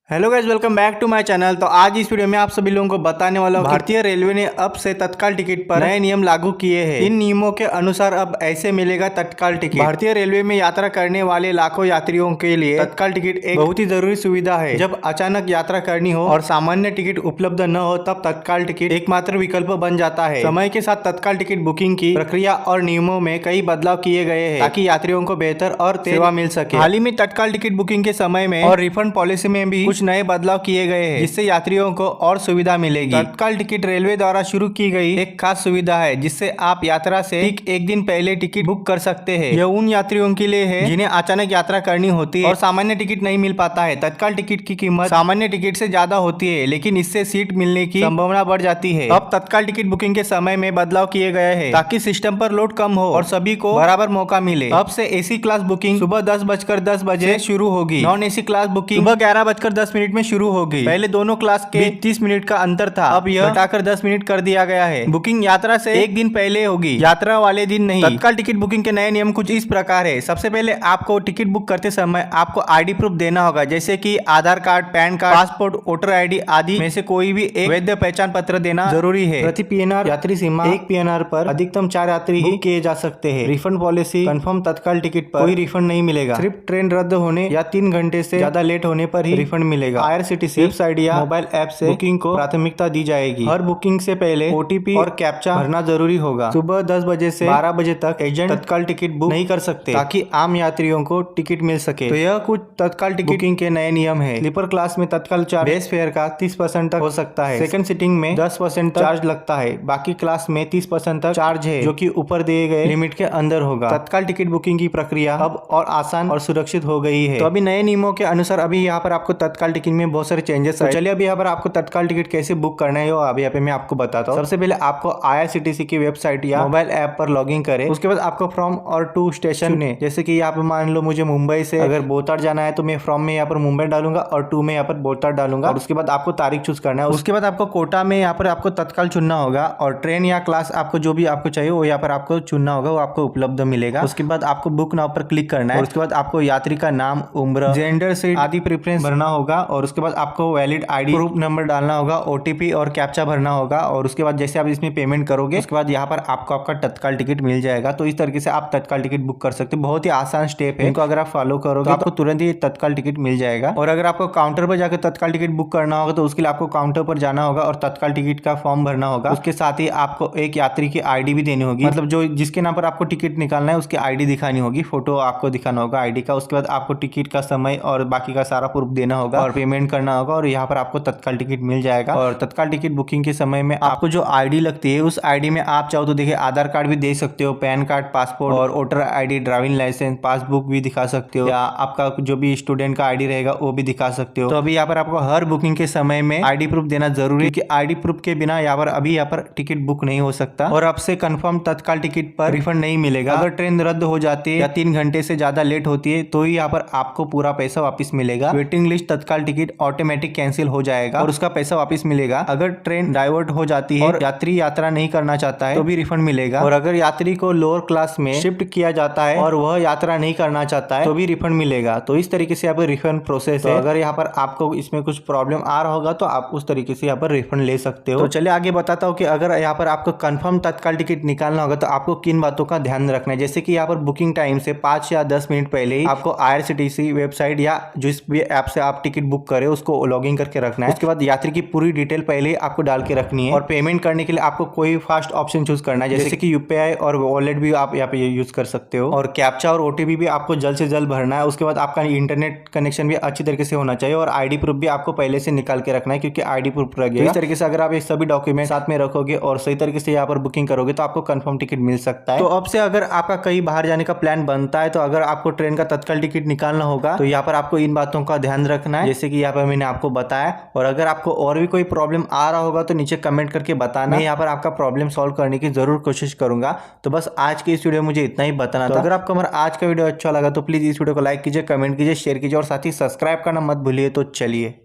Hello guys, welcome back to my channel. तो आज इस वीडियो में आप सभी लोगों को बताने वाला हूँ भारतीय रेलवे ने अब से तत्काल टिकट पर नए नियम लागू किए हैं। इन नियमों के अनुसार अब ऐसे मिलेगा तत्काल टिकट। भारतीय रेलवे में यात्रा करने वाले लाखों यात्रियों के लिए तत्काल टिकट एक बहुत ही जरूरी सुविधा है। जब अचानक यात्रा करनी हो और सामान्य टिकट उपलब्ध न हो तब तत्काल टिकट एकमात्र विकल्प बन जाता है। समय के साथ तत्काल टिकट बुकिंग की प्रक्रिया और नियमों में कई बदलाव किए गए हैं ताकि यात्रियों को बेहतर और सेवा मिल सके। हाल ही में तत्काल टिकट बुकिंग के समय में और रिफंड पॉलिसी में भी कुछ नए बदलाव किए गए हैं जिससे यात्रियों को और सुविधा मिलेगी। तत्काल टिकट रेलवे द्वारा शुरू की गई एक खास सुविधा है जिससे आप यात्रा से ठीक एक दिन पहले टिकट बुक कर सकते हैं। यह उन यात्रियों के लिए है जिन्हें अचानक यात्रा करनी होती है और सामान्य टिकट नहीं मिल पाता है। तत्काल टिकट की कीमत सामान्य टिकट से ज्यादा होती है, लेकिन इससे सीट मिलने की संभावना बढ़ जाती है। अब तत्काल टिकट बुकिंग के समय में बदलाव किए गए हैं ताकि सिस्टम पर लोड कम हो और सभी को बराबर मौका मिले। अब से एसी क्लास बुकिंग सुबह 10:10 बजे शुरू होगी। नॉन एसी क्लास बुकिंग सुबह 11:10 में शुरू होगी। पहले दोनों क्लास के 30 मिनट का अंतर था, अब यह घटाकर 10 मिनट कर दिया गया है। बुकिंग यात्रा से एक दिन पहले होगी, यात्रा वाले दिन नहीं। तत्काल टिकट बुकिंग के नए नियम कुछ इस प्रकार है। सबसे पहले आपको टिकट बुक करते समय आपको आईडी प्रूफ देना होगा, जैसे कि Aadhaar card, PAN card, passport, voter ID आदि में से कोई भी एक वैध पहचान पत्र देना जरूरी है। प्रति पीएनआर यात्री सीमा 1 पीएनआर पर अधिकतम 4 यात्री ही किए जा सकते हैं। रिफंड पॉलिसी कंफर्म तत्काल टिकट पर कोई रिफंड नहीं मिलेगा, सिर्फ ट्रेन रद्द होने या 3 घंटे से ज्यादा लेट होने पर ही रिफंड मिलेगा। आईआरसीटीसी वेबसाइट या मोबाइल ऐप से बुकिंग को प्राथमिकता दी जाएगी। हर बुकिंग से पहले ओटीपी और कैप्चा भरना जरूरी होगा। सुबह 10 बजे से 12 बजे तक एजेंट तत्काल टिकट बुक नहीं कर सकते ताकि आम यात्रियों को टिकट मिल सके। तो यह कुछ तत्काल टिकट बुकिंग के नए नियम है। स्लीपर क्लास में तत्काल चार्ज बेस फेयर का 30% तक हो सकता है। सेकंड सीटिंग में 10% तक चार्ज लगता है। बाकी क्लास में 30% तक चार्ज है, जो कि ऊपर दिए गए लिमिट के अंदर होगा। तत्काल टिकट बुकिंग की प्रक्रिया अब और आसान और सुरक्षित हो गई है। तो अभी नए नियमों के अनुसार अभी यहाँ पर आपको तत्काल टिकट में बहुत सारे चेंजेस है। चलिए अभी यहाँ पर आपको तत्काल टिकट कैसे बुक करना है अभी यहाँ पे मैं आपको बताता हूँ। सबसे पहले आपको आईआरसीटीसी की वेबसाइट या मोबाइल ऐप पर लॉगिन करें। उसके बाद आपको फ्रॉम और टू स्टेशन ने, जैसे कि यहाँ पे मान लो मुझे मुंबई से अगर बोताड़ जाना है तो मैं फ्रॉम में यहाँ पर मुंबई डालूंगा और टू में यहाँ पर बोताड़ डालूंगा। और उसके बाद आपको तारीख चूज करना है। उसके बाद आपको कोटा में यहाँ पर आपको तत्काल चुनना होगा और ट्रेन या क्लास आपको जो भी आपको चाहिए वो यहाँ पर आपको चुनना होगा, वो आपको उपलब्ध मिलेगा। उसके बाद आपको बुक नाउ पर क्लिक करना है। उसके बाद आपको यात्री का नाम, उम्र, जेंडर, सीट आदि प्रेफरेंस भरना होगा। और उसके बाद आपको वैलिड आईडी प्रूफ नंबर डालना होगा, ओटीपी और कैप्चा भरना होगा। और उसके बाद जैसे आप इसमें पेमेंट करोगे उसके बाद यहाँ पर आपको आपका तत्काल टिकट मिल जाएगा। तो इस तरीके से आप तत्काल टिकट बुक कर सकते हो। बहुत ही आसान स्टेप है, इनको अगर आप फॉलो करोगे तो आपको तुरंत ही तत्काल टिकट मिल जाएगा। और अगर आपको काउंटर पर जाकर तत्काल टिकट बुक करना होगा तो उसके लिए आपको काउंटर पर जाना होगा और तत्काल टिकट का फॉर्म भरना होगा। उसके साथ ही आपको एक यात्री की आईडी भी देनी होगी, मतलब जो जिसके नाम पर आपको टिकट निकालना है उसकी आईडी दिखानी होगी, फोटो आपको दिखाना होगा आईडी का। उसके बाद आपको टिकट का समय और बाकी का सारा प्रूफ देना होगा और पेमेंट करना होगा और यहाँ पर आपको तत्काल टिकट मिल जाएगा। और तत्काल टिकट बुकिंग के समय में आपको जो आईडी लगती है उस आईडी में आप चाहो तो देखिए आधार कार्ड भी दे सकते हो, पैन कार्ड, पासपोर्ट और voter ID, driving licence, passbook भी दिखा सकते हो, या आपका जो भी स्टूडेंट का आईडी रहेगा वो भी दिखा सकते हो। तो अभी यहाँ पर आपको हर बुकिंग के समय में आईडी प्रूफ देना जरूरी है, क्योंकि आईडी प्रूफ के बिना यहाँ पर टिकट बुक नहीं हो सकता और आपसे कंफर्म तत्काल टिकट पर रिफंड नहीं मिलेगा। अगर ट्रेन रद्द हो जाती है या 3 घंटे से ज्यादा लेट होती है तो ही यहाँ पर आपको पूरा पैसा वापस मिलेगा। वेटिंग लिस्ट तत्काल टिकट ऑटोमेटिक कैंसिल हो जाएगा और उसका पैसा वापस मिलेगा। अगर ट्रेन डाइवर्ट हो जाती है और यात्री यात्रा नहीं करना चाहता है तो भी रिफंड मिलेगा। और अगर यात्री को लोअर क्लास में शिफ्ट किया जाता है और वह यात्रा नहीं करना चाहता है तो भी रिफंड मिलेगा। तो इस तरीके से यहाँ पर रिफंड प्रोसेस है। अगर यहाँ पर आपको इसमें कुछ प्रॉब्लम आ रहा होगा तो आप उस तरीके से यहाँ पर रिफंड ले सकते हो। तो चलिए आगे बताता हूँ कि अगर यहाँ पर आपको कंफर्म तत्काल टिकट निकालना होगा तो आपको किन बातों का ध्यान रखना है। जैसे कि यहाँ पर बुकिंग टाइम से 5 या 10 मिनट पहले ही आपको आईआरसीटीसी वेबसाइट या जिस भी ऐप से आप टिकट बुक करें उसको लॉगिन करके रखना है। उसके बाद यात्री की पूरी डिटेल पहले ही आपको डाल के रखनी है। और पेमेंट करने के लिए आपको कोई फास्ट ऑप्शन चूज करना है, जैसे कि यूपीआई और वॉलेट भी आप यहाँ पे यूज कर सकते हो। और कैप्चा और ओटीपी भी आपको जल्द से जल्द भरना है। उसके बाद आपका इंटरनेट कनेक्शन भी अच्छी तरीके से होना चाहिए और आईडी प्रूफ भी आपको पहले से निकाल के रखना है, क्योंकि आईडी प्रूफ लगेगा। इस तरीके से अगर आप ये सभी डॉक्यूमेंट साथ में रखोगे और सही तरीके से यहाँ पर बुकिंग करोगे तो आपको कंफर्म टिकट मिल सकता है। तो अब से अगर आपका कहीं बाहर जाने का प्लान बनता है तो अगर आपको ट्रेन का तत्काल टिकट निकालना होगा तो यहाँ पर आपको इन बातों का ध्यान रखना है, जैसे कि यहाँ पर मैंने आपको बताया। और अगर आपको और भी कोई प्रॉब्लम आ रहा होगा तो नीचे कमेंट करके बताना, मैं यहाँ पर आपका प्रॉब्लम सॉल्व करने की जरूर कोशिश करूंगा। तो बस आज की इस वीडियो में मुझे इतना ही बताना था। अगर आपको हमारा आज का वीडियो अच्छा लगा तो प्लीज इस वीडियो को लाइक कीजिए, कमेंट कीजिए, शेयर कीजिए और साथ ही सब्सक्राइब करना मत भूलिए। तो चलिए।